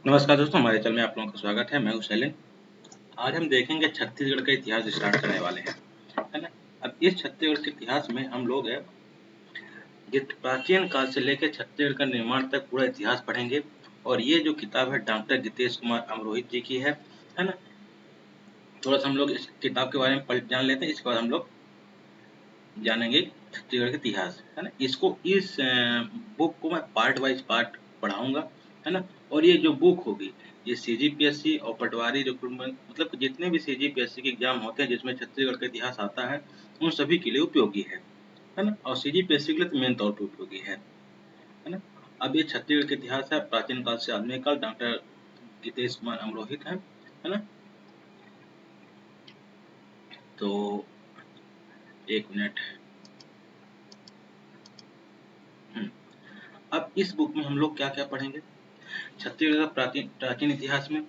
नमस्कार दोस्तों, हमारे चैनल में आप लोगों का स्वागत है। मैं हूं शैलेन। आज हम देखेंगे छत्तीसगढ़ का इतिहास स्टार्ट करने वाले हैं, है ना। अब इस छत्तीसगढ़ के इतिहास में हम लोग है जिस प्राचीन काल से लेकर छत्तीसगढ़ का निर्माण तक पूरा इतिहास पढ़ेंगे। और ये जो किताब है डॉक्टर गितेश कुमार अमरोहित जी की है ना। थोड़ा सा हम लोग इस किताब के बारे में जान लेते हैं, इसके बाद हम लोग जानेंगे छत्तीसगढ़ का इतिहास, है ना। इसको इस बुक को मैं पार्ट वाइज पार्ट पढ़ाऊंगा, है ना। और ये जो बुक होगी ये सीजीपीएससी और पटवारी रिक्रूटमेंट मतलब जितने भी सीजीपीएससी के एग्जाम होते हैं जिसमें छत्तीसगढ़ का इतिहास आता है उन सभी के लिए उपयोगी है ना। और सीजीपीएससी के लिए तो मेन तौर पर उपयोगी है ना। अब ये छत्तीसगढ़ का इतिहास है प्राचीन काल से आधुनिक काल, डॉक्टर गितेश कुमार अमरोहित है ना। तो एक मिनट। अब इस बुक में हम लोग क्या क्या पढ़ेंगे। छत्तीसगढ़ का प्राचीन इतिहास में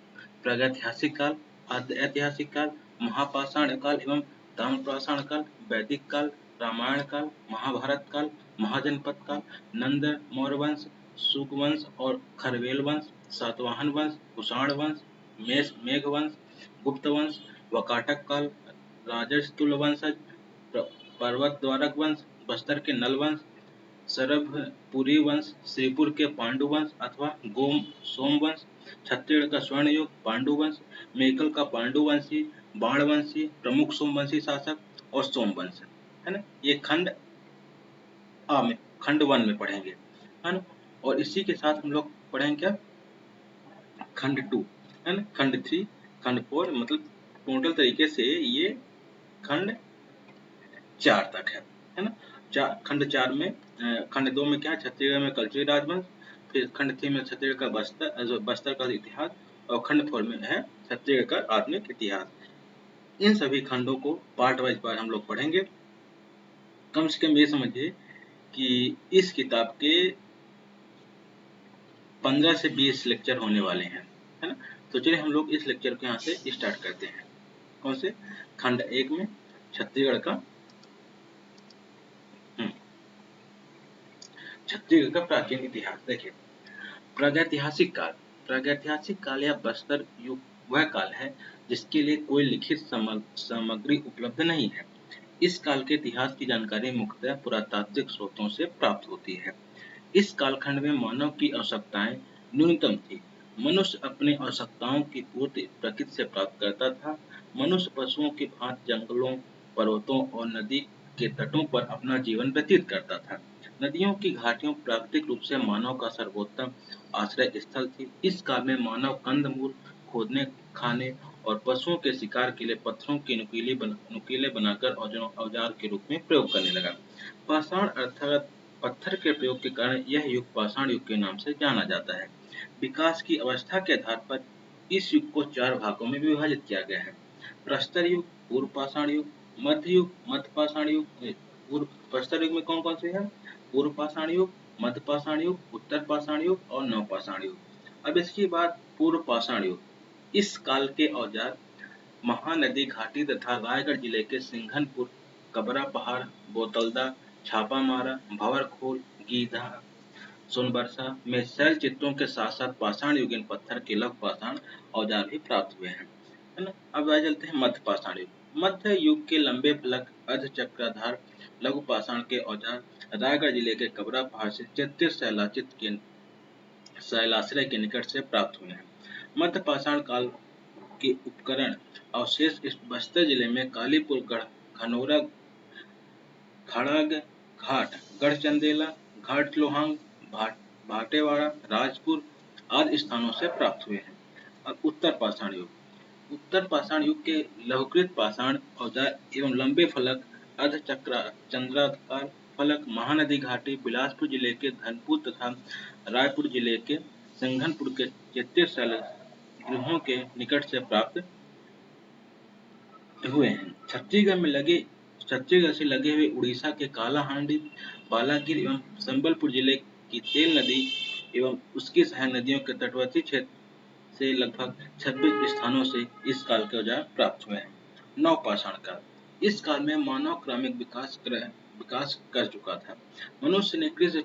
प्रागैतिहासिक काल, आद्य ऐतिहासिक काल, महापाषाण काल एवं ताम्रपाषाण काल, वैदिक काल, रामायण काल, महाभारत काल, महाजनपद काल, नंद मौर्य वंश, शुक वंश और खरवेल वंश, सातवाहन वंश, कुषाण वंश, मेघ वंश, गुप्त वंश, वकाटक काल, राजस्तुल वंशज, पर्वत द्वारक वंश, बस्तर के नल वंश, सरभपुरी वंश, श्रीपुर के पांडु वंश अथवा सोमवंश, छत्तीसगढ़ का स्वर्ण युग, पांडु वंश, मेकल का पांडु वंशी, बाणवंशी, प्रमुख सोमवंशी शासक और सोमवंश, है ना। ये खंड 1 में पढ़ेंगे, है ना। और इसी के साथ हम लोग पढ़ेंगे क्या, खंड 2, है ना, खंड 3, खंड 4, मतलब टोटल तरीके से ये खंड 4 तक है ना। खंड 4 में खंड 2 में क्या है, छत्तीसगढ़ में कल्चरल राजवंश, फिर खंड 3 में छत्तीसगढ़ का बस्तर का इतिहास, और खंड 4 में है छत्तीसगढ़ का आधुनिक इतिहास। इन सभी खंडों को पार्ट वाइज पार्ट हम लोग पढ़ेंगे। कम से कम ये समझिए कि इस किताब के 15 से 20 लेक्चर होने वाले हैं, है ना। तो चलिए हम लोग इस लेक्चर को यहाँ से स्टार्ट करते हैं। कौन से, खंड 1 में छत्तीसगढ़ का छत्तीसगढ़ का प्राचीन इतिहास। देखिए, प्रागैतिहासिक काल। प्रागैतिहासिक काल या बस्तर युग वह काल है जिसके लिए कोई लिखित सामग्री उपलब्ध नहीं है। इस काल के इतिहास की जानकारी मुख्यतः पुरातात्विक स्रोतों से प्राप्त होती है। इस कालखंड में मानव की आवश्यकताएं न्यूनतम थी। मनुष्य अपनी आवश्यकताओं की पूर्ति प्रकृति से प्राप्त करता था। मनुष्य पशुओं की भांति जंगलों, पर्वतों और नदी के तटों पर अपना जीवन व्यतीत करता था। नदियों की घाटियों प्राकृतिक रूप से मानव का सर्वोत्तम आश्रय स्थल थी। इस काल में मानव कंदमूल खोदने, खाने और पशुओं के शिकार के लिए पत्थरों की नुकीले बनाकर औजार के रूप में प्रयोग करने लगा। पाषाण अर्थात पत्थर के प्रयोग के कारण यह युग पाषाण युग के नाम से जाना जाता है। विकास की अवस्था के आधार पर इस युग को 4 भागों में विभाजित किया गया है। प्रस्तर युग, पूर्व पाषाण युग, मध्य युग, मध्य पाषाण युग। पूर्व प्रस्तर युग में कौन कौन से हैं, पूर्व पाषाण युग, मध्य पाषाण युग, उत्तर पाषाण युग और नव पाषाण युग। अब इसके बाद पूर्व पाषाण युग। इस काल के औजार महानदी घाटी तथा रायगढ़ जिले के सिंघनपुर, कबरा पहाड़, बोतलदा, छापामारा, भंवरखोल, गीधा, सोनबरसा में शैल चित्रों के साथ साथ पाषाण युगीन पत्थर के लघु पाषाण औजार भी प्राप्त हुए हैं, है ना। अब आ चलते हैं मध्य पाषाण युग। मध्य युग के लंबे फलक, अर्ध चक्राधार लघु पाषाण के औजार रायगढ़ जिले के कबरा पहाड़ से चित्तित शैलाश्रय के निकट से प्राप्त हुए हैं। मध्य पाषाण काल के उपकरण अवशेष इस बस्तर जिले में कालीपुर गढ़, खनौरा, खड़ग घाट, गढ़चंदेला, घाटलोहांग, भाटेवाड़ा, राजपुर आदि स्थानों से प्राप्त हुए हैं। अब उत्तर पाषाण युग। उत्तर पाषाण युग के लघुकृत पाषाण औजार एवं लंबे फलक, चंद्राकार फलक महानदी घाटी, बिलासपुर जिले के धनपुर तथा रायपुर जिले के सिंघनपुर के चैत्य गृहों के निकट से प्राप्त हुए हैं। छत्तीसगढ़ से लगे हुए उड़ीसा के कालाहांडी, बालागिर एवं संबलपुर जिले की तेल नदी एवं उसकी सहायक नदियों के तटवर्ती क्षेत्र से लगभग 26 स्थानों से इस काल के औजार प्राप्त हुए हैं। नवपाषाण काल। इस काल में मानव क्रमिक विकास कर चुका था। मनुष्य ने कृषि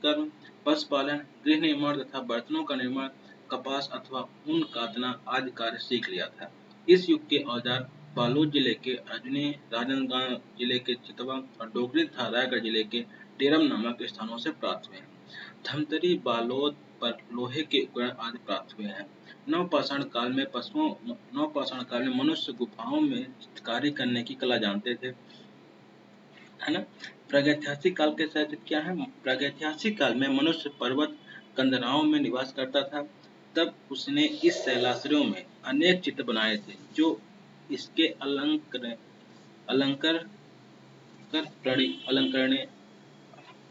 कर्म, पशुपालन, गृह निर्माण तथा बर्तनों का निर्माण, कपास अथवा ऊन काटना आदि कार्य सीख लिया था। इस युग के औजार बालोद जिले के अजनी, राजनांदगांव जिले के चितवा और डोगरी तथा रायगढ़ जिले के टेरम नामक स्थानों से प्राप्त हुए हैं। धमतरी, बालोद पर लोहे के उपकरण आदि प्राप्त हुए हैं। नवपाषाण काल में मनुष्य गुफाओं में कार्य करने की कला जानते थे, है ना। प्रागैतिहासिक काल के साथ क्या है? प्रागैतिहासिक काल में मनुष्य पर्वत कंदराओं में निवास करता था। तब उसने इस शैलाश्रयों में अनेक चित्र बनाए थे जो इसके अलंकर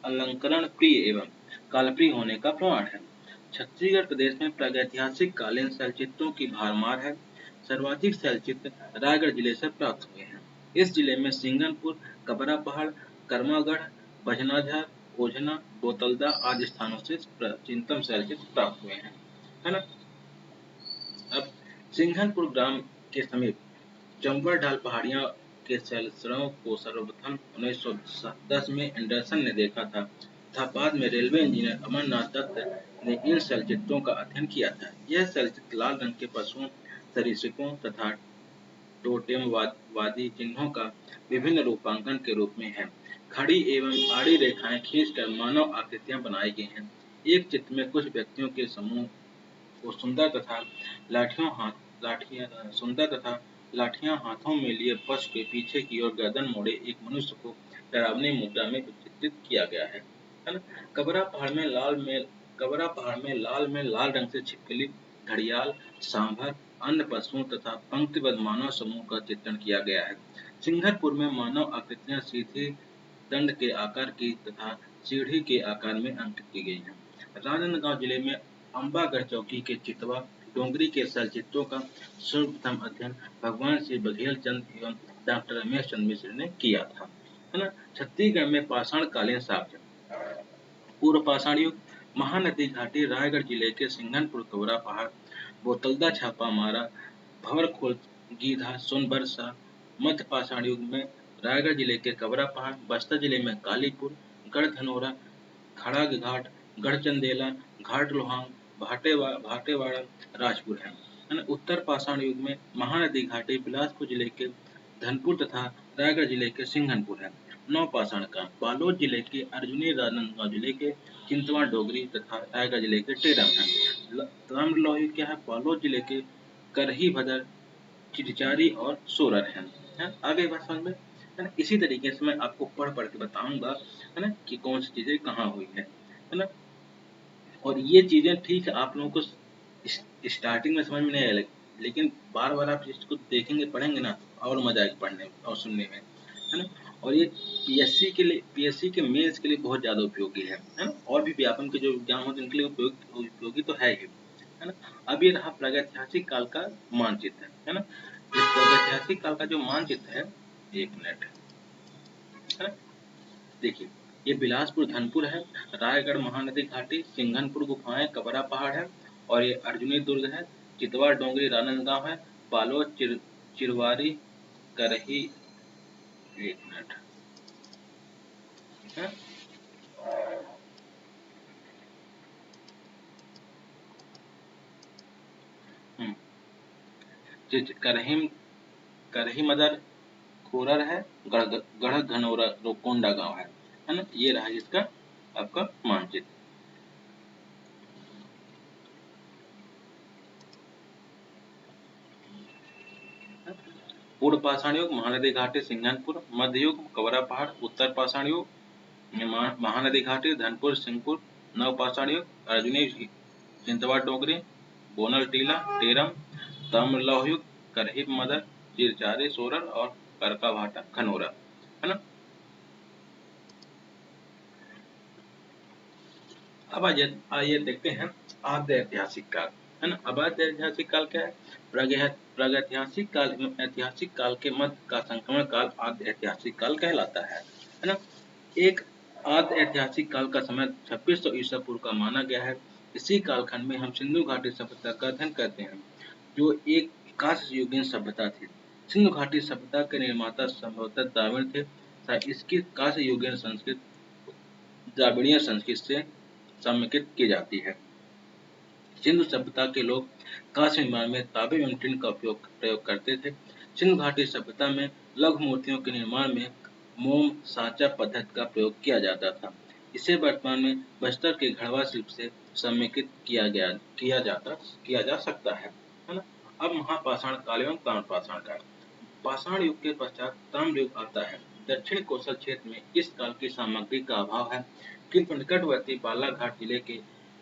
अलंकरण प्रिय एवं कालप्रिय होने का प्रमाण है। छत्तीसगढ़ प्रदेश में प्रागैतिहासिक कालीन शैलचित्रों की भरमार है। सर्वाधिक शैलचित्र रायगढ़ जिले से प्राप्त हुए हैं। इस जिले में सिंगनपुर, कबरा पहाड़, कर्मागढ़, बजनाझर, ओझना, बोतलदा आदि स्थानों से प्राचीनतम शैलचित्र प्राप्त हुए हैं, है ना। अब सिंघनपुर ग्राम के समीप चंबल ढाल पहाड़ियां के शैलचित्रों को सर्वप्रथम 1910 में एंडरसन ने देखा था तथा बाद में रेलवे इंजीनियर अमरनाथ दत्त ने इन शैलचित्रों का अध्ययन किया था। यह शैलचित्र लाल रंग के पशुओं, सरीसृपों तथा टोटेमवादी चिन्हों का विभिन्न रूपांकन के रूप में है। खड़ी एवं आड़ी रेखाएं खींचकर मानव आकृतियां बनाई गई हैं। एक चित्र में कुछ व्यक्तियों के समूह को सुंदर तथा लाठियां हाथों में लिए पशु के पीछे की ओर गर्दन मोड़े एक मनुष्य को डरावनी मुद्रा में चित्रित किया गया है ना। कबरा पहाड़ में लाल रंग से छिपकली, घड़ियाल, सांभर, अन्य पशुओं तथा पंक्तिबद्ध मानव समूह का चित्रण किया गया है। सिंघनपुर में मानव आकृतियां सीधी दंड के आकार की तथा सीढ़ी के आकार में अंकित की गई हैं। राजनांदगांव जिले में अम्बागढ़ चौकी के चितवा डोंगरी के शैलचित्रों का सर्वप्रथम अध्ययन भगवान श्री बघेल चंद एवं डॉक्टर रमेश चंद्र मिश्र ने किया था, है ना। छत्तीसगढ़ में पाषाण कालीन साक्ष्य। पूर्व पाषाण युग, महानदी घाटी रायगढ़ जिले के सिंघनपुर, कबरा पहाड़, बोतलदा, छापा मारा, भंवरखोल, गीधा, सोनबरसा। मध्य पाषाण युग में रायगढ़ जिले के कबरा पहाड़, बस्तर जिले में कालीपुर, गढ़धनौरा, खड़ाग घाट, गढ़चंदेला, घाट लोहांग, भाटेवाड़ा, राजपुर है ना। उत्तर पाषाण युग में महानदी घाटी बिलासपुर जिले के धनपुर तथा रायगढ़ जिले के सिंघनपुर है। नवपाषाण काल, बालोद जिले के अर्जुनी, राजनांदगांव जिले के चिंतवा डोगरी तथा रायगढ़ जिले के टेरम है। ताम्रलोही क्या है? बालोद जिले के करही भदर, चिरचारी और सोरर है। आगे बात समझ में, है ना। इसी तरीके से मैं आपको पढ़ पढ़ के बताऊंगा, है ना, कि कौन सी चीजें कहाँ हुई है ना। और ये चीजें ठीक है आप लोगों को स्टार्टिंग में समझ में नहीं आएगी, लेकिन बार बार आप इसको देखेंगे पढ़ेंगे ना और मजा आएगा पढ़ने और सुनने में, है ना। और ये पीएससी के मेंस के लिए बहुत ज्यादा उपयोगी है ना। और भी व्यापम के जो एग्जाम होते हैं उनके लिए उपयोगी तो है ही, है ना। अब ये रहा प्रागैतिहासिक काल का मानचित्र, है ना। इस प्रागैतिहासिक काल का जो मानचित्र है, एक मिनट, है ना। देखिए, ये बिलासपुर धनपुर है, रायगढ़ महानदी घाटी, सिंघनपुर गुफाएं, कबरा पहाड़ है, और ये अर्जुनी दुर्ग है, चितवा डोंगरी राजनांदगांव है, बालोद, चिरवारी, करही, एक मिनट, है। हम्म, करही करही मदर खोरर है, गढ़ घनौरा रोकोंडा गांव है ना। ये रहा इसका आपका मानचित्र। पूर्व पाषाण युग, महानदी घाटी सिंघनपुर, मध्य युग कवरा पहाड़, उत्तर पाषाण युग महानदी घाटी धनपुर सिंहपुर, नव पाषाण युग अर्जुनी, चिंतवा डोगरी, बोनल टीला, टेरम, ताम्रलौह युग करही मदर, चिरचारे सोरर और करका भाटा खनोरा, है ना। अब आइए देखते हैं आद्य ऐतिहासिक काल, है ना। अब आद्य ऐतिहासिक काल क्या है? प्रागैतिहासिक काल एवं ऐतिहासिक काल के मध्य का संक्रमण काल आद्य ऐतिहासिक काल कहलाता है ना। एक आद्य ऐतिहासिक काल का समय 2600 ईसा पूर्व का माना गया है। इसी कालखंड में हम सिंधु घाटी सभ्यता का अध्ययन करते हैं, जो एक कांस्य युगीन सभ्यता थी। सिंधु घाटी सभ्यता के निर्माता संभवतः द्राविड़ थे। इसकी कांस्य युगीन संस्कृत द्राविड़ीय संस्कृत से समेकित की जाती है। सिंधु सभ्यता के लोग कांस्य निर्माण में तांबे एवं टिन का प्रयोग करते थे। सिंधु घाटी सभ्यता में लघु मूर्तियों के निर्माण में मोम साँचा पद्धति का प्रयोग किया जाता था। इसे वर्तमान में बस्तर के घड़वा शिल्प से समेकित किया जा सकता है ना। अब महापाषाण काल एवं ताम्रपाषाण काल। पाषाण युग के पश्चात ताम्र युग आता है। दक्षिण कोसल क्षेत्र में इस काल की सामग्री का अभाव है, किंतु निकटवर्ती बालाघाट जिले के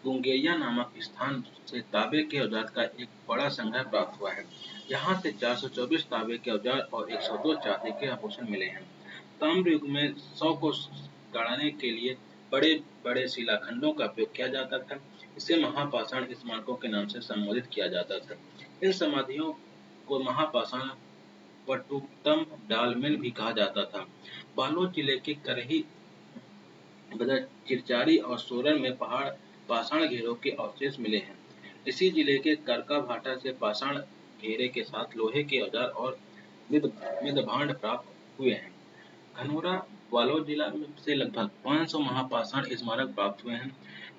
गुंगेया नामक स्थान से तांबे के औजार का एक बड़ा संग्रह प्राप्त हुआ है। यहाँ से 424 तांबे के औजार और 102 चांदी के आभूषण मिले हैं। ताम्र युग में 100 को गाड़ने के लिए बड़े बड़े शिलाखंडों का उपयोग किया जाता था। इसे महापाषाण स्मारकों के नाम से संबोधित किया जाता था। इन समाधियों को महापाषाण वटुतम डालमेन भी कहा जाता था। बालोद जिले के करही, बदर, चिरचारी और सोरन में पहाड़ पाषाण घेरों के अवशेष मिले हैं। इसी जिले के करका भाटा से पाषाण घेरे के साथ लोहे के औजार और मिदभांड प्राप्त हुए हैं। धनोरा बालोद जिला से लगभग 500 महापाषाण स्मारक प्राप्त हुए हैं,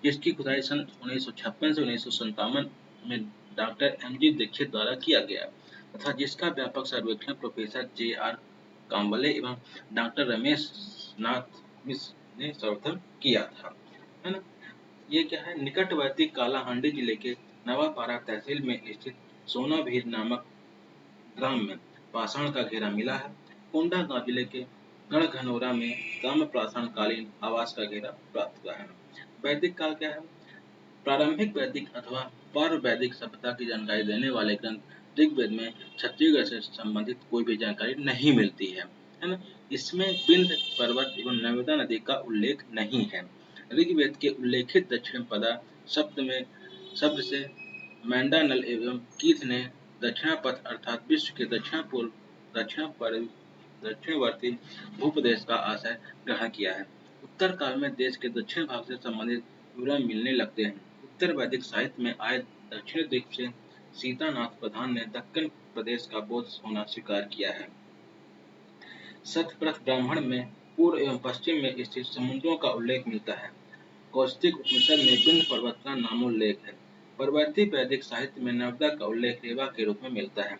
जिसकी खुदाई सन 1956 से 1957 में डॉक्टर एम.जी. दीक्षित द्वारा किया गया तथा जिसका व्यापक सर्वेक्षण प्रोफेसर जे.आर. काम्बले एवं डॉक्टर रमेश नाथ मिश्र ने सर्वप्रथम किया था, है ना। ये क्या है, निकटवर्ती कालाहांडी जिले के नवापारा तहसील में स्थित सोनाभीर नामक ग्राम में पाषाण का घेरा मिला है। कोंडागांव जिले के गढ़घनौरा में ताम्रपाषाण कालीन आवास का घेरा प्राप्त हुआ है। वैदिक काल क्या है? प्रारंभिक वैदिक अथवा पूर्व वैदिक सभ्यता की जानकारी देने वाले ग्रंथ ऋग्वेद में छत्तीसगढ़ से संबंधित कोई भी जानकारी नहीं मिलती है ना। इसमें विंध्य पर्वत एवं नर्मदा नदी का उल्लेख नहीं है। ऋग्वेद के उल्लेखित दक्षिण पदा शब्द से मैंडानल एवं कीथ ने दक्षिणापथ अर्थात विश्व के दक्षिणवर्ती भूप्रदेश का आशय ग्रहण किया है। उत्तर काल में देश के दक्षिण भाग से संबंधित विवरण मिलने लगते हैं। उत्तर वैदिक साहित्य में आए दक्षिण दिक् से सीतानाथ प्रधान ने दक्कन प्रदेश का बोध होना स्वीकार किया है। शतपथ ब्राह्मण में पूर्व एवं पश्चिम में स्थित समुद्रों का उल्लेख मिलता है। कौशिक उपनिषद में विंध्य पर्वत का नामोल्लेख है। परवर्ती वैदिक साहित्य में नर्मदा का उल्लेख रेवा के रूप में मिलता है।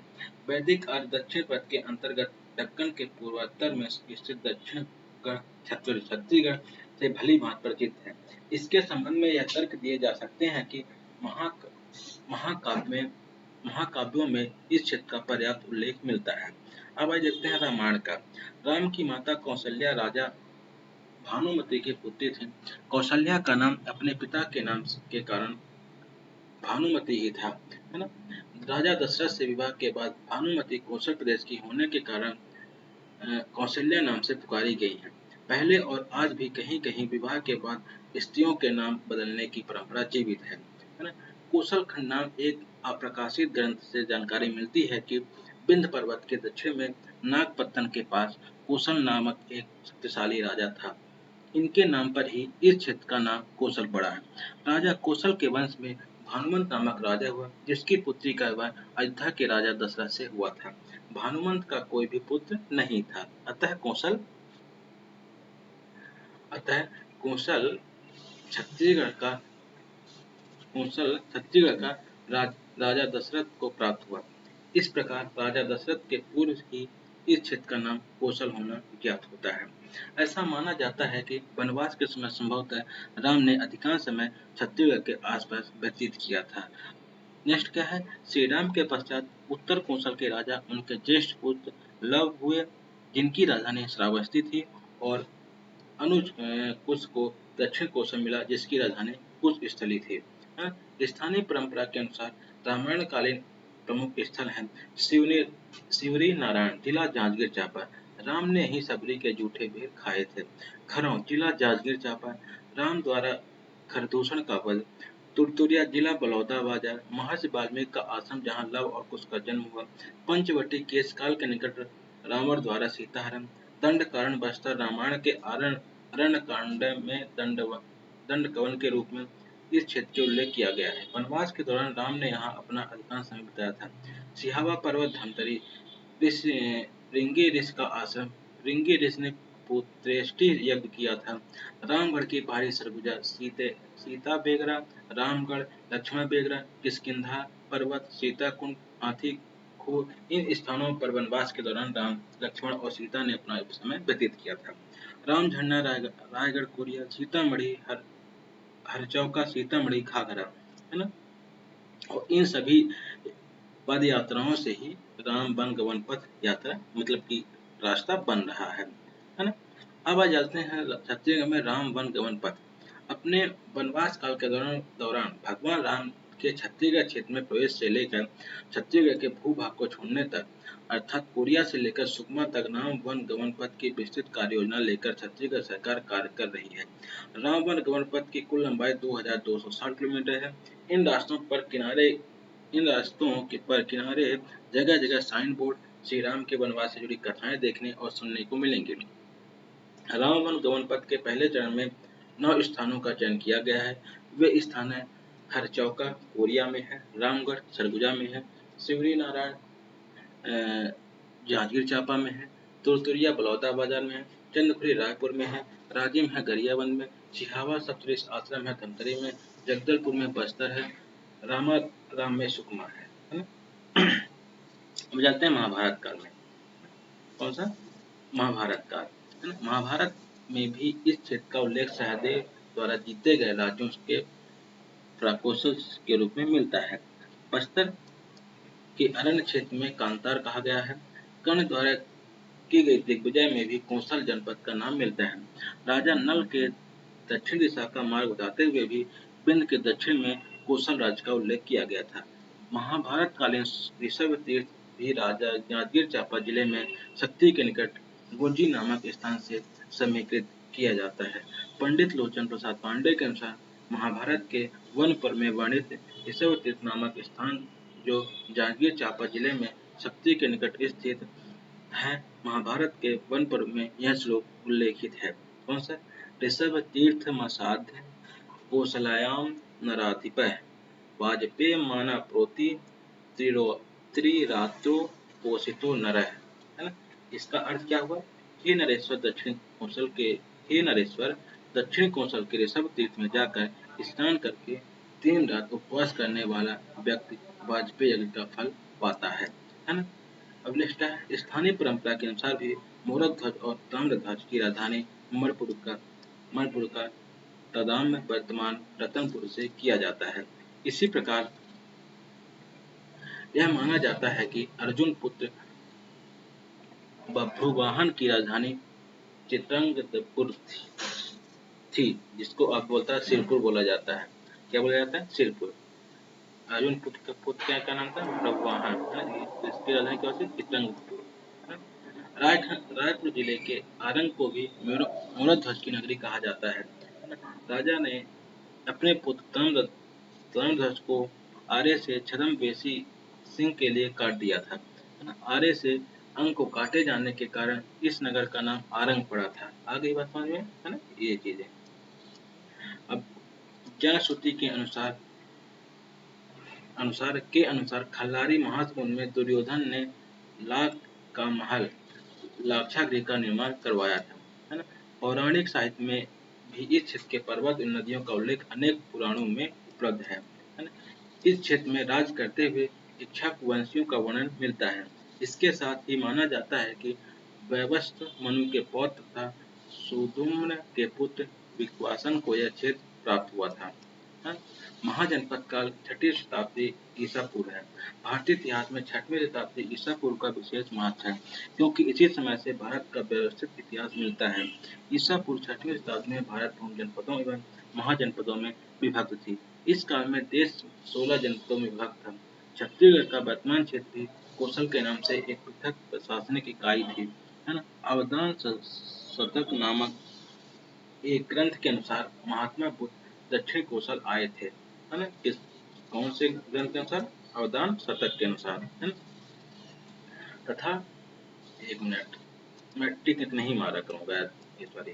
वैदिक अर्ध दक्षिण पथ के अंतर्गत दक्कन के पूर्वोत्तर में स्थित दक्षिणगढ़ छत्तीसगढ़ से भली भांति परिचित है। इसके संबंध में यह तर्क दिए जा सकते हैं कि महाकाव्यों में इस क्षेत्र का पर्याप्त उल्लेख मिलता है। अब आइए देखते हैं रामायण का। राम की माता कौशल्या राजा भानुमति की पुत्री थी। कौशल्या का नाम अपने पिता के नाम के कारण भानुमति ही था, है ना। राजा दशरथ से विवाह के बाद भानुमति कौशल प्रदेश की होने के कारण कौशल्या नाम से पुकारी गई है। पहले और आज भी कहीं कहीं विवाह के बाद स्त्रियों के नाम बदलने की परंपरा जीवित है ना। कौशल खंड नाम एक अप्रकाशित ग्रंथ से जानकारी मिलती है कि विंध्य पर्वत के दक्षिण में नागपत्तन के पास कौशल नामक एक शक्तिशाली राजा था। इनके नाम पर ही इस क्षेत्र का नाम कौशल पड़ा है। राजा कौशल के वंश में भानुमंत नामक राजा हुआ, जिसकी पुत्री का विवाह अयोध्या के राजा दशरथ से हुआ था। भानुमंत का कोई भी पुत्र नहीं था। अतः कौशल छत्तीसगढ़ का राजा दशरथ को प्राप्त हुआ। इस प्रकार राजा दशरथ के पूर्व ही इस क्षेत्र का नाम कौशल होना ज्ञात होता है। ऐसा माना जाता है कि वनवास के समय संभवतः राम ने अधिकांश समय छत्तीसगढ़ के आसपास व्यतीत किया था। नेक्स्ट क्या है, श्री राम के पश्चात उत्तर कौशल के राजा उनके ज्येष्ठ पुत्र लव हुए, जिनकी राजधानी श्रावस्ती थी, और अनुज कुश को दक्षिण कौशल मिला, जिसकी राजधानी कुशस्थली थी। स्थानीय परंपरा के अनुसार रामायण कालीन प्रमुख स्थल है शिवरी नारायण, जिला जांजगीर चांपा। राम ने ही सबरी के जूठे बेर खाए थे। खरौं, जिला जांजगीर चांपा, राम द्वारा खरदूषण का वध। तुरतुरिया, जिला बलौदाबाजार, महर्षि वाल्मीकि का आश्रम जहाँ लव और कुश का जन्म हुआ। पंचवटी, केशकाल के निकट रावण द्वारा सीताहरण। दंडकारण्य, बस्तर, रामायण के अरण्यकांड में दंडकवन के रूप में इस क्षेत्र के उल्लेख किया गया है। वनवास के दौरान राम ने यहाँ अपना अधिकांश समय बिताया था। सिहावा पर्वत, धमतरी, ऋषि का आश्रम। रिंगी ऋषि ने पुत्रेष्टि यज्ञ किया था। रामगढ़ की पहाड़ी सरगुजा, सीता बेगरा, रामगढ़, लक्ष्मण बेगरा, किष्किंधा पर्वत, सीता कुंड, हाथी खूह, इन स्थानों पर वनवास के दौरान राम, लक्ष्मण और सीता ने अपना समय व्यतीत किया था। राम झरना, रायगढ़ कोरिया, सीतामढ़ी, हरचौका, सीतामढ़ी घाघरा, है ना। और इन सभी पद यात्राओं से ही राम वन गमन पथ यात्रा मतलब कि रास्ता बन रहा है ना। अब आ जाते हैं छत्तीसगढ़ में राम वन गमन पथ। अपने वनवास काल के दौरान भगवान राम के छत्तीसगढ़ क्षेत्र में प्रवेश से लेकर छत्तीसगढ़ के भूभाग को छोड़ने तक अर्थात कोरिया से लेकर सुकमा तक राम वन गमन पथ की विस्तृत कार्य योजना लेकर छत्तीसगढ़ सरकार कार्य कर रही है। राम वन गमन पथ की कुल लंबाई 2260 किलोमीटर है। इन रास्तों के पर किनारे जगह जगह साइन बोर्ड श्री राम के वनवास से जुड़ी कथाएं देखने और सुनने को मिलेंगी। राम वन गमन पथ के पहले चरण में 9 स्थानों का चयन किया गया है। वे स्थान है हरचौका कोरिया में है, रामगढ़ सरगुजा में है, शिवरी नारायण जांजगीर चांपा में है, तुरतुरिया बलौदा बाजार में है, चंद्रखुरी रायपुर में है, राजिम है गरियाबंद में, सिहावा सप्तऋषि आश्रम है धमतरी में, जगदलपुर में बस्तर है, राम में सुकमा है ना। अब जाते हैं महाभारत काल में। कौन सा? महाभारत काल, है ना। महाभारत में भी इस क्षेत्र का उल्लेख सहदेव द्वारा जीते गए राज्यों के प्राकोशल के रूप में मिलता है। बस्तर के अरण्य क्षेत्र में कांतार कहा गया है। कर्ण द्वारा की गई दिग्विजय में भी कौशल जनपद का नाम मिलता है। राजा नल के दक्षिण दिशा का मार्ग बताते हुए भी बिंद के दक्षिण में कौशल राज्य का उल्लेख किया गया था। महाभारत कालीन ऋषभ तीर्थ भी राजा जांजगीर चांपा जिले में शक्ति के निकट गुंजी नामक स्थान से समीकृत किया जाता है। पंडित लोचन प्रसाद पांडे के अनुसार महाभारत के वन पर्व में वर्णित ऋषभ तीर्थ नामक स्थान जो जांजगीर चांपा जिले में शक्ति के निकट स्थित है, महाभारत के वन पर्व में यह श्लोक उल्लेखित है। कौन सा? ऋषभ तीर्थ मसाध्य कौशलायाम नराधिपः वाजपेय माना प्रोति त्रिरात्रो पोषितो नरः, है ना। इसका अर्थ क्या हुआ? हे नरेश्वर दक्षिण कौशल के ऋषभ तीर्थ में जाकर स्नान करके 3 रात उपवास करने वाला व्यक्ति वाजपेय यज्ञ का फल पाता है ना। अब नेक्स्ट है स्थानीय परंपरा के अनुसार भी मोरक ध्वज और ताम्र ध्वज की राजधानी मणिपुर का तदाम में वर्तमान रतनपुर से किया जाता है। इसी प्रकार यह माना जाता है कि अर्जुन पुत्र बभ्रुवाहन की राजधानी चित्रंगपुर थी, जिसको अब बोलता है सिरपुर बोला जाता है। क्या बोला जाता है? सिरपुर। अर्जुन पुत्र क्या नाम था? बभ्रुवाहन। इसकी राजधानी क्या होती है? चित्रंगपुर। रायपुर जिले के आरंग को भी मूरत ध्वज की नगरी कहा जाता है। राजा ने अपने पुत्र ताम्रध्वज को आरे से छद्म बेसी सिंह के लिए काट दिया था। आरे से अंग को काटे जाने के कारण इस नगर का नाम आरंग पड़ा था। आ गई बात समझ में, है ना। ये चीजें अब जनश्रुति के अनुसार खल्लारी महासमुंद में दुर्योधन ने लाख का महल लाक्षागृह का निर्माण करवाया था, है ना। पौराणिक साहित्य में भी इस क्षेत्र के पर्वत और नदियों का उल्लेख अनेक पुराणों में उपलब्ध है ना। इस क्षेत्र में राज करते हुए इक्ष्वाकु वंशियों का वर्णन मिलता है। इसके साथ ही माना जाता है कि वैवस्वत मनु के पौत्र तथा सुधुम्न के पुत्र विश्वासन को यह क्षेत्र प्राप्त हुआ था। महाजनपद काल 6वीं शताब्दी ईसा पूर्व है। भारतीय इतिहास में 6वीं शताब्दी ईसा पूर्व का विशेष महत्व है, क्योंकि इसी समय से भारत का व्यवस्थित इतिहास मिलता है। ईसा पूर्व 6वीं शताब्दी में भारत भूमि जनपदों एवं महाजनपदों में विभक्त थी। इस काल में देश 16 जनपदों में विभक्त था। छत्तीसगढ़ का वर्तमान क्षेत्र भी कौशल के नाम से एक पृथक प्रशासनिक इकाई थी, है ना। अवदान शतक नामक एक ग्रंथ के अनुसार महात्मा बुद्ध दक्षिण कौशल आए थे, है ना। किस कौन से ग्रंथ के अनुसार? अवदान शतक के अनुसार, है ना। तथा 1 मिनट मैं टिक नहीं मारा करूंगा इस बार,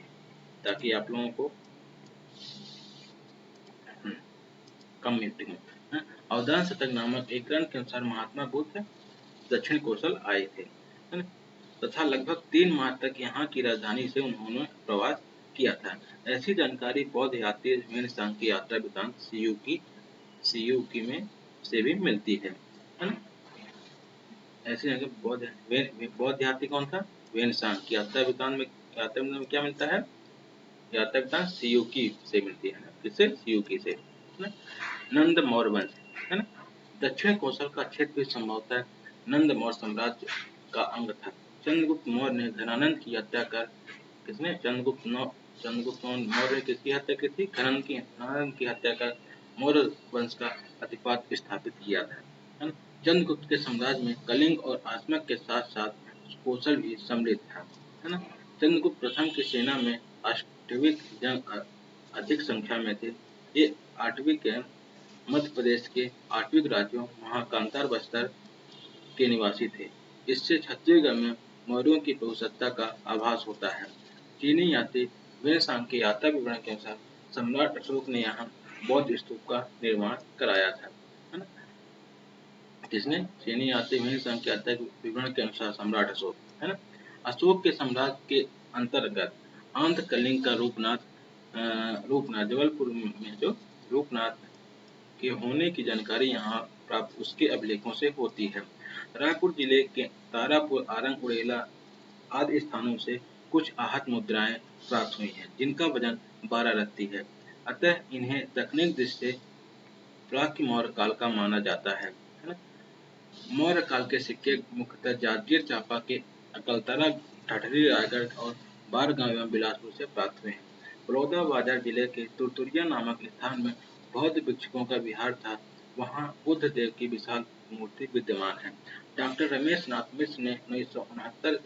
ताकि आप लोगों को कम मिनट में। अवदान शतक नामक एक ग्रंथ के अनुसार महात्मा बुद्ध दक्षिण कौशल आए थे, है ना। तथा लगभग 3 माह तक यहाँ की राजधानी से उन्होंने प्रवास किया था। ऐसी जानकारी बौद्ध यात्री ह्वेनसांग की यात्रा वृत्तांत सीयूकी में से भी मिलती है ना? ऐसे जगह बौद्ध यात्री कौन था? ह्वेनसांग की यात्रा वृत्तांत में क्या मिलता है? यात्रा वृत्तांत सीयूकी से मिलती है ना? किससे? सीयूकी से ना? नंद मौर्य वंश है ना? दक्षिण कौशल का क्षेत्र भी संभवतः नंद मौर्य साम्राज्य का अंग था। चंद्रगुप्त मौर्य ने धनानंद की हत्या कर किसने? चंद्रगुप्त मौर्य ने किसकी हत्या की थी? धनानंद की हत्या कर मौर्य वंश का अधिपत्य स्थापित किया था है ना? चंद्रगुप्त के साम्राज्य में कलिंग और आसमक के साथ साथ कौशल भी सम्मिलित था है ना? चंद्रगुप्त प्रथम की सेना में अष्टविक जन अधिक संख्या में थे। ये आठवीं मध्य प्रदेश के आठवीं राज्यों महाकांतार बस्तर के निवासी थे। इससे छत्तीसगढ़ में मौर्यों की बहुसत्ता का आभास होता है। चीनी यात्री ह्वेनसांग के यात्रा विवरण के अनुसार सम्राट अशोक ने यहाँ बौद्ध स्तूप का निर्माण कराया था है ना? किसने? चीनी यात्री ह्वेनसांग के यात्रा विवरण के अनुसार सम्राट अशोक है ना? अशोक के साम्राज्य के अंतर्गत आंध्र कलिंग का रूपनाथ जबलपुर में जो रूपनाथ के होने की जानकारी यहाँ प्राप्त उसके अभिलेखों से होती है। रायपुर जिले के तारापुर, आरंग, उड़ेला आदि स्थानों से कुछ आहत मुद्राएं प्राप्त हुई हैं, जिनका वजन 12 रत्ती है। अतः इन्हें तकनीक दृष्टि से प्राच्य मौर्य काल का माना जाता है ना? मौर्य काल के सिक्के मुख्यतः जांजगीर चांपा के अकलतरा, ठठरी, रायगढ़ और बारगांव एवं बिलासपुर से प्राप्त हुए हैं। बलौदाबाजार जिले के तुरतुरिया नामक स्थान में बौद्ध भिक्षुकों का विहार था। वहाँ बुद्ध देव की विशाल मूर्ति विद्यमान है। डॉक्टर रमेश नाथ मिश्र ने 1969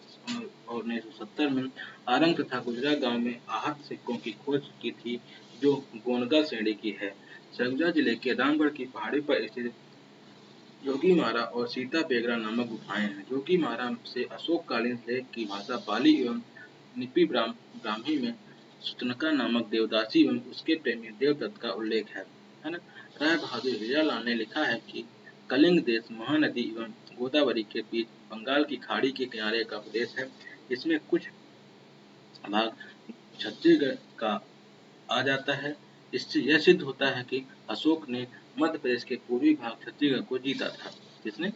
और 1970 में आरंग तथा गुजरा गांव में आहत सिक्कों की खोज की थी, जो गोनगा श्रेणी की है। सरगुजा जिले के रामगढ़ की पहाड़ी पर स्थित जोगीमारा और सीता बेगरा नामक गुफाएं हैं। जोगीमारा से अशोककालीन लेख की भाषा पाली एवं लिपि ब्राह्मी में सुतनका नामक देवदासी एवं उसके प्रेमी देवदत्त का उल्लेख है ना? राय बहादुर हीरालाल ने लिखा है कि कलिंग देश महानदी एवं गोदावरी के बीच बंगाल की खाड़ी के किनारे का प्रदेश है। इसमें कुछ भाग छत्तीसगढ़ का आ जाता है। इससे यह सिद्ध होता है कि अशोक ने मध्य प्रदेश के पूर्वी भाग छत्तीसगढ़ को जीता था। किसने?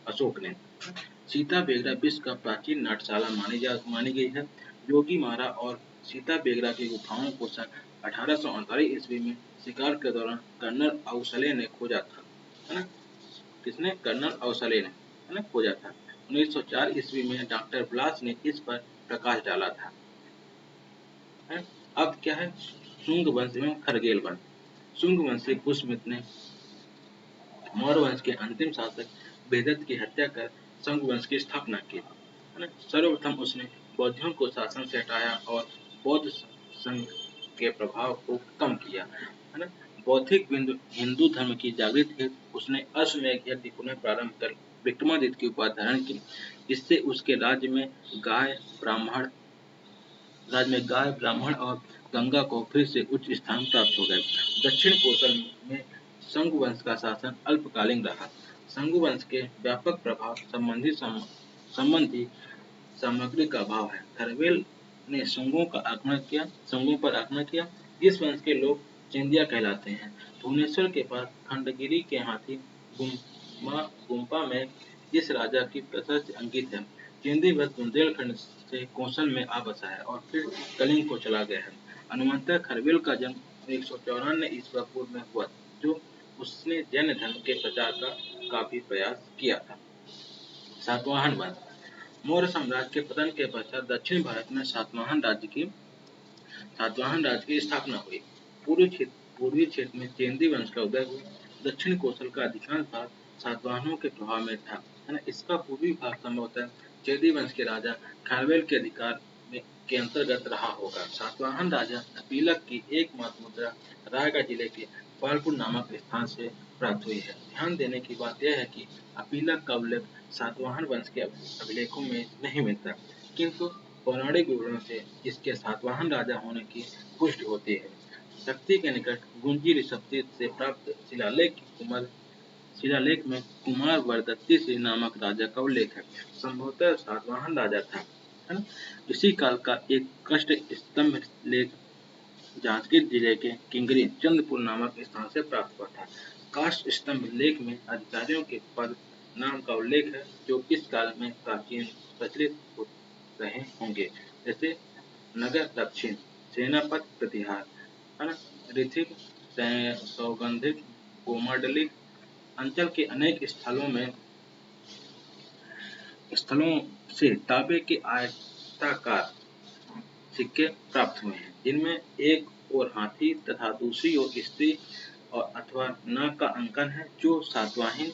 अशोक ने। सीता बेगरा विश्व का प्राचीन नाट्यशाला मानी गई है। योगी मारा और सीता बेगरा की गुफाओं को सन 1848 ईस्वी में शिकार के दौरान कर्नल अवसले ने खोजा था है ना? किसने? कर्नल अवसले ने है ना खोजा था। 1904 ईस्वी में डॉक्टर ब्लास ने इस पर प्रकाश डाला था है? अब क्या है? शुंग वंश एवं खरगेल वंश। शुंग वंशी पुष्यमित्र ने मौर्य वंश के अंतिम शासक बेदत्त की हत्या कर शुंग वंश की स्थापना की है ना? सर्वप्रथम उसने बौद्धियों को शासन से हटाया और बौद्ध संघ के प्रभाव को कम किया है ना? बौद्धिक हिंदू धर्म की जागृति हेतु उसने अश्वमेध यज्ञ पुनः प्रारंभ कर विक्रमादित्य की उपाधि धारण की। इससे उसके राज्य में गाय, ब्राह्मण और गंगा को फिर से उच्च स्थान प्राप्त हो गए। दक्षिण कोसल में शंगु वंश का शासन अल्पकालीन रहा। शंगु वंश के व्यापक प्रभाव संबंधी सामग्री का अभाव है। खरवेल ने शुंगों पर आक्रमण किया। इस वंश के लोग चेंदिया कहलाते हैं। भुवनेश्वर के पास खंडगिरी के हाथी गुम्पा में इस राजा की प्रशस्ति अंकित है। चेंदी वंश बुंदेलखंड से कौशल में आ बसा है और फिर कलिंग को चला गया है। अनुमंतर खरवेल का जन्म 194 ईस्वी पूर्व में हुआ, जो उसने जैन धर्म के प्रचार का काफी प्रयास किया था। सातवाहन वंश। मौर्य साम्राज्य के पतन के पश्चात दक्षिण भारत में सातवाहन राज्य की स्थापना हुई। पूर्वी क्षेत्र में चेंदी वंश का उदय हुआ। दक्षिण कौशल का अधिकांश भाग सातवाहनों के प्रभाव में था है ना? इसका पूर्वी भाग संभवतः चेदी वंश के राजा खारवेल के अधिकार के अंतर्गत रहा होगा। सातवाहन राजा अपीलक की एकमात्र मुद्रा रायगढ़ जिले के पालपुर नामक स्थान से प्राप्त हुई है। ध्यान देने की बात यह है कि अपीलक का उल्लेख सातवाहन वंश के अभिलेखों में नहीं मिलता, किंतु पौराणिक विवरणों से इसके सातवाहन राजा होने की पुष्टि होती है। शक्ति के निकट गुंजी ऋषभ से प्राप्त शिलालेख की उम्र शिलालेख में कुमार वरदत्ती से नामक राजा का उल्लेख है। संभवतः सातवाहन राजा था, है ना। इसी काल का एक कष्ट स्तंभ लेख जांजगीर जिले के किंगरी चंद्रपुर नामक स्थान से प्राप्त हुआ था। काष्ठ स्तंभ लेख में अधिकारियों के पद नाम का उल्लेख है जो इस काल में प्राचीन प्रचलित रहे होंगे, जैसे नगर दक्षिण, सेनापत प्रतिहार, है ना, ऋथिक, सौगंधिक, कोमंडलिक। अंचल के अनेक स्थलों से तांबे के आयताकार सिक्के प्राप्त हुए हैं, जिनमें एक ओर हाथी तथा दूसरी ओर स्त्री और अथवा नाग का अंकन है, जो सातवाहन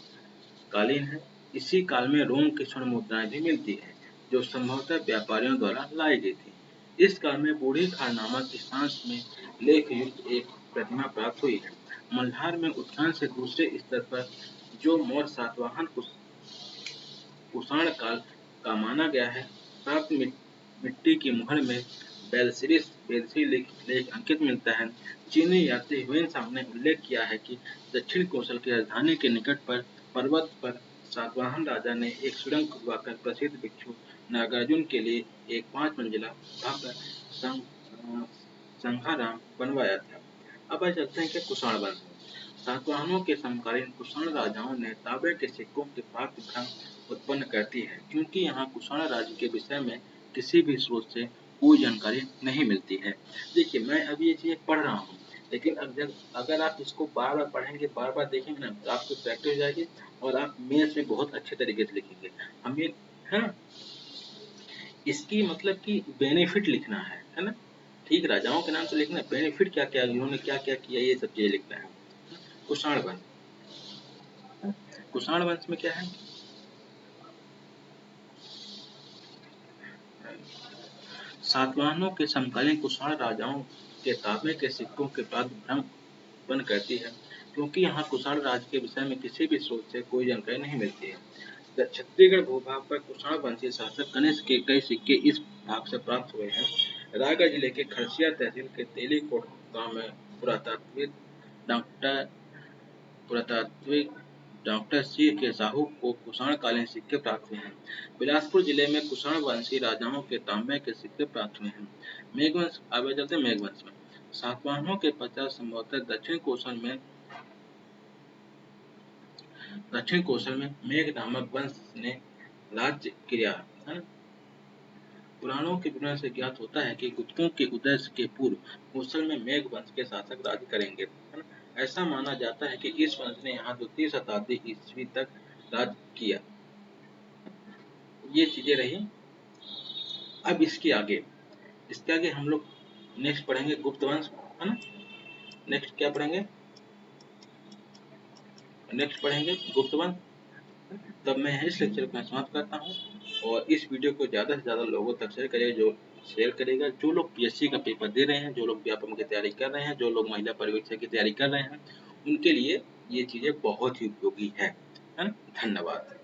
कालीन है। इसी काल में रोम की स्वर्ण मुद्राएं भी मिलती है, जो संभवतः व्यापारियों द्वारा लाई गई थी। इस काल में बूढ़ी खान नामक स्थान में लेख युक्त एक प्रतिमा प्राप्त हुई है। मल्हार में उत्खनन से दूसरे स्तर पर जो मौर्य सातवाहन कुषाण काल का माना गया है, प्राप्त मिट्टी की मुहर में बेलश्री लेख अंकित मिलता है। चीनी यात्री ह्वेनसांग ने उल्लेख किया है कि दक्षिण कौशल की राजधानी के निकट पर पर्वत पर सातवाहन राजा ने एक सुरंग खुदवाकर प्रसिद्ध भिक्षु नागार्जुन के लिए एक 5 मंजिला भव्य संघाराम बनवाया था। अब आइए चलते हैं कि कुषाण वंश। सातवाहनों के समकालीन कुषाण राजाओं ने तांबे के सिक्कों की प्राप्ति भ्रम उत्पन्न करती है, क्योंकि यहाँ कुषाण राज्य के विषय में किसी भी स्रोत से कोई जानकारी नहीं मिलती है। देखिए, मैं अभी ये चीजें पढ़ रहा हूँ, लेकिन अगर आप इसको बार बार पढ़ेंगे, बार बार देखेंगे ना, तो आपको प्रैक्टिस हो जाएगी और आप मेंस में बहुत अच्छे तरीके से लिखेंगे। हमें, है ना, इसकी मतलब कि बेनिफिट लिखना है ना। ठीक, राजाओं के नाम से लिखना, बेनिफिट क्या क्या, उन्होंने क्या क्या किया, ये सब चीजें लिखना है। कुषाण वंश, कुषाण वंश में क्या है, सातवाहनों के समकालीन कुषाण राजाओं के तांबे के सिक्कों के बाद भ्रम उत्पन्न करती है, क्योंकि यहाँ कुषाण राज्य के विषय में किसी भी स्रोत से कोई जानकारी नहीं मिलती है। छत्तीसगढ़ भूभाग पर कुषाण वंशी शासक कनिष्क के कई सिक्के इस भाग से प्राप्त हुए हैं। रायगढ़ जिले के खरसिया तहसील के तेलीकोट गांव में पुरातात्विक डॉक्टर सी के साहू को कुषाण कालीन सिक्के प्राप्त हुए हैं। बिलासपुर जिले में कुषाण वंशी राजाओं के तांबे के सिक्के प्राप्त हुए हैं। मेघवंश, आगे चलते हैं मेघवंश में। सातवाहनों के पश्चात संभवतः दक्षिण कौशल में मेघ नामक वंश ने राज्य किया, है। पुराणों के विवरण से ज्ञात होता है कि गुप्तों के उदय के पूर्व कौशल में मेघ वंश के शासक राज्य करेंगे, है ना। ऐसा माना जाता है कि इस वंश ने यहाँ 2वीं शताब्दी ईस्वी तक राज्य किया। ये चीजें रही। अब इसके आगे हम लोग नेक्स्ट पढ़ेंगे गुप्त वंश, है ना। नेक्स्ट क्या पढ़ेंगे, नेक्स्ट पढ़ेंगे गुप्त वंश। तब मैं इस लेक्चर को समाप्त करता हूँ, और इस वीडियो को ज़्यादा से ज़्यादा लोगों तक शेयर करेगा। जो लोग पीएससी का पेपर दे रहे हैं, जो लोग व्यापम की तैयारी कर रहे हैं, जो लोग महिला परिवीक्षा की तैयारी कर रहे हैं, उनके लिए ये चीज़ें बहुत ही उपयोगी है ना। धन्यवाद।